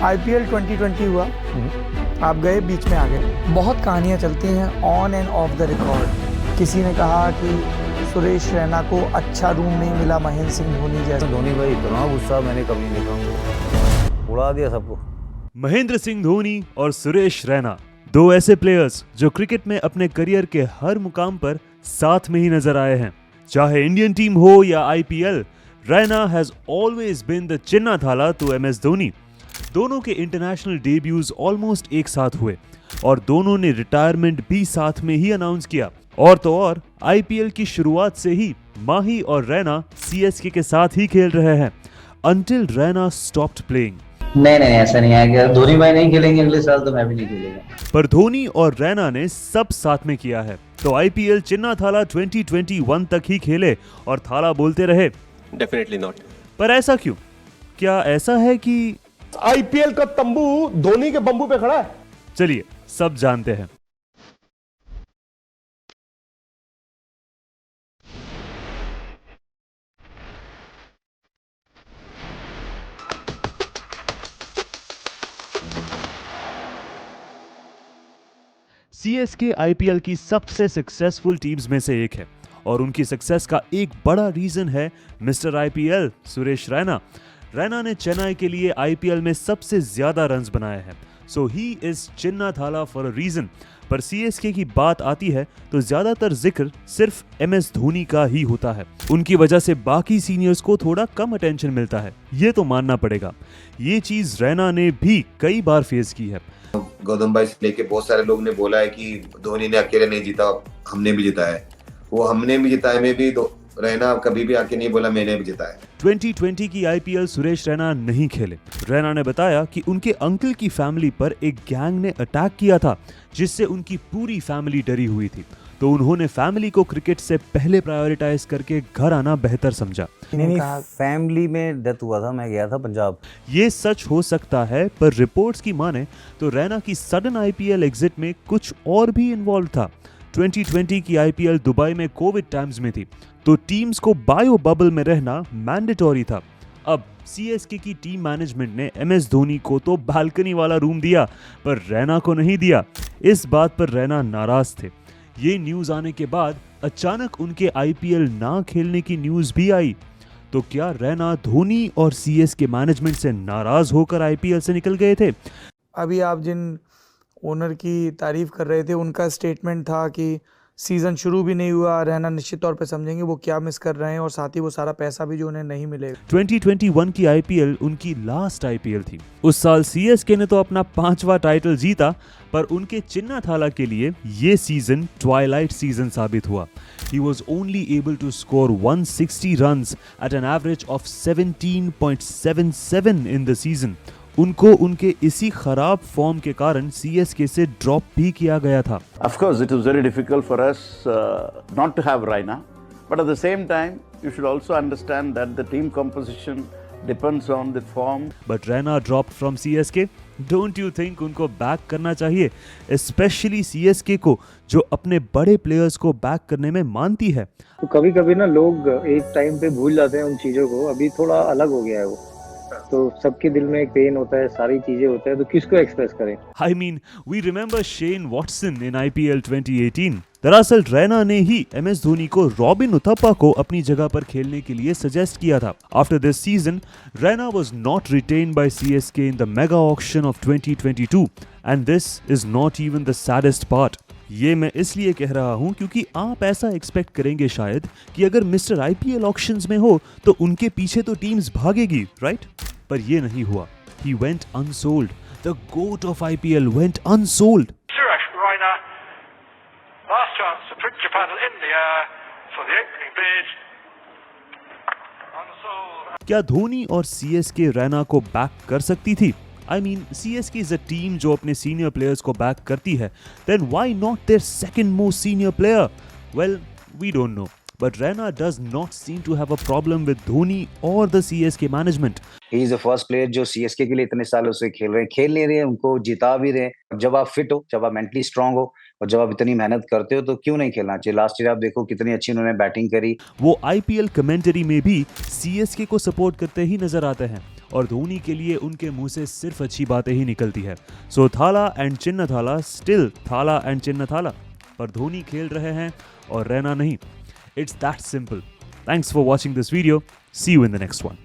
IPL 2020 हुआ, आप गए, बीच में आ गए। बहुत कहानियाँ चलती हैं on end of the record. किसी ने कहा कि सुरेश रैना को अच्छा रूम नहीं मिला महेंद्र सिंह धोनी जैसा। धोनी भाई इतना गुस्सा मैंने कभी नहीं देखा, उड़ा दिया सबको। महेंद्र सिंह धोनी और सुरेश रैना, दो ऐसे प्लेयर्स जो क्रिकेट में अपने करियर के हर मुकाम पर साथ में ही नजर आए हैं। चाहे इंडियन टीम हो या IPL, Raina has always been the Chinna Thala to MS Dhoni. दोनों के इंटरनेशनल डेब्यूज ऑलमोस्ट एक साथ हुए और दोनों ने रिटायरमेंट भी साथ में ही अनाउंस किया। और तो और आईपीएल की शुरुआत से ही माही और रैना सीएसके के साथ ही खेल रहे हैं until रैना stopped playing। नहीं ऐसा नहीं आएगा। धोनी भाई नहीं खेलेंगे अगले साल तो मैं भी नहीं खेलूंगा। पर धोनी और रैना ने सब साथ में किया है, तो आईपीएल चिन्ना थाला 2021 तक ही खेले और थाला बोलते रहे। Definitely not. पर ऐसा क्यों? क्या ऐसा है कि आईपीएल का तंबू धोनी के बंबू पे खड़ा है? चलिए सब जानते हैं। सीएसके आईपीएल की सबसे सक्सेसफुल टीम्स में से एक है और उनकी सक्सेस का एक बड़ा रीजन है मिस्टर आईपीएल सुरेश रैना। रैना ने चेन्नई के लिए आईपीएल में सबसे ज्यादा रन्स बनाए हैं, सो ही इज चिन्ना थाला फॉर अ रीजन। पर सीएसके की बात आती है तो ज्यादातर जिक्र सिर्फ एमएस धोनी का ही होता है। उनकी वजह से बाकी सीनियर्स को थोड़ा कम अटेंशन मिलता है, ये तो मानना पड़ेगा। ये चीज रैना ने भी कई बार फेस की है। गौतम भाई से लेके बहुत सारे लोग ने बोला है कि धोनी ने अकेले नहीं जीता, हमने भी जिताया है। वो हमने भी जिताए में भी तो रैना कभी भी आके नहीं बोला मैंने भी जिताया। 2020 की आईपीएल सुरेश रैना नहीं खेले। रैना ने बताया कि उनके अंकल की फैमिली पर एक गैंग ने अटैक किया था जिससे उनकी पूरी फैमिली डरी हुई थी, तो उन्होंने फैमिली को क्रिकेट से पहले प्रायोरिटाइज करके घर आना बेहतर समझा। नहीं, फैमिली में डेथ हुआ था, मैं गया था पंजाब। ये सच हो सकता है, पर रिपोर्ट्स की माने तो रैना की सडन आईपीएल एग्जिट में कुछ और भी इन्वॉल्व था। 2020 की आईपीएल दुबई में कोविड टाइम्स में थी, तो टीम्स को बायो बबल में रहना मैंडेटरी था। अब सीएसके की टीम मैनेजमेंट ने एमएस धोनी को तो बालकनी वाला रूम दिया, पर रैना को नहीं दिया। इस बात पर रैना नाराज थे। ये न्यूज आने के बाद अचानक उनके आईपीएल ना खेलने की न्यूज भी आई। तो क्या रैना धोनी और सीएसके मैनेजमेंट से नाराज होकर आईपीएल से निकल गए थे? अभी आप जिन ओनर की तारीफ कर रहे थे, उनका स्टेटमेंट था कि सीज़न शुरू भी नहीं हुआ, रहना निश्चित तौर पे समझेंगे वो क्या मिस कर रहे हैं और साथ ही वो सारा पैसा भी जो उन्हें नहीं मिलेगा। 2021 की आईपीएल उनकी लास्ट आईपीएल थी। उस साल सीएसके ने तो अपना 5वां टाइटल जीता, पर उनके चिन्ना थाला के लिए ये सीजन ट्वाइलाइट सीजन साबित हुआ। He was only able to score 160 runs at an average of 17.77 in the season. उनको उनके इसी खराब फॉर्म के कारण सीएसके से ड्रॉप भी किया गया था। Of course, it was very difficult for us not to have Raina, but at the same time, you should also understand that the team composition depends on the form. But Raina dropped from CSK. Don't you think उनको back करना चाहिए, specially CSK को जो अपने बड़े players को back करने में मानती है? तो कभी कभी ना लोग एक टाइम पे भूल जाते हैं उन चीजों को। अभी थोड़ा अलग हो गया है वो, तो सबके दिल में एक पेन होता है, सारी चीजें होता है, तो किसको एक्सप्रेस करें? I mean, we remember Shane Watson in IPL 2018. दरअसल रैना ने ही एमएस धोनी को रॉबिन उथप्पा को अपनी जगह पर खेलने के लिए सजेस्ट किया था। After this season, Raina was not retained by CSK in the mega auction of 2022, and this is not even the saddest part. ये मैं इसलिए कह रहा हूँ क्योंकि आप ऐसा एक्सपेक्ट करेंगे शायद कि अगर मिस्टर आईपीएल ऑक्शंस में हो तो उनके पीछे तो टीम्स भागेगी, राइट? पर ये नहीं हुआ। He went unsold. The GOAT of IPL went unsold. Suresh Raina, last chance to put your paddle in the air for the opening bid. Unsold. क्या धोनी और सीएसके रैना को बैक कर सकती थी? I mean, CSK is a team जो अपने senior players को back करती है. Then why not their second most senior player? Well, we don't know. But Raina does not seem to have a problem with Dhoni or the CSK management. He is the first player जो CSK के लिए इतने सालों से खेल नहीं रहे हैं, उनको जिता भी रहे हैं। जब आप फिट हो, जब आप मेंटली स्ट्रांग हो और जब आप इतनी मेहनत करते हो तो क्यों नहीं खेलना चाहिए? लास्ट ईयर आप देखो कितनी अच्छी उन्होंने बैटिंग करी। वो आईपीएल कमेंटरी में भी सीएसके को सपोर्ट करते ही नजर आते हैं और धोनी के लिए उनके मुंह से सिर्फ अच्छी बातें ही निकलती है। सो थाला एंड चिन्ना थाला स्टिल थाला एंड चिन्ना थाला, पर धोनी खेल रहे हैं और रैना नहीं। It's that simple. Thanks for watching this video. See you in the next one.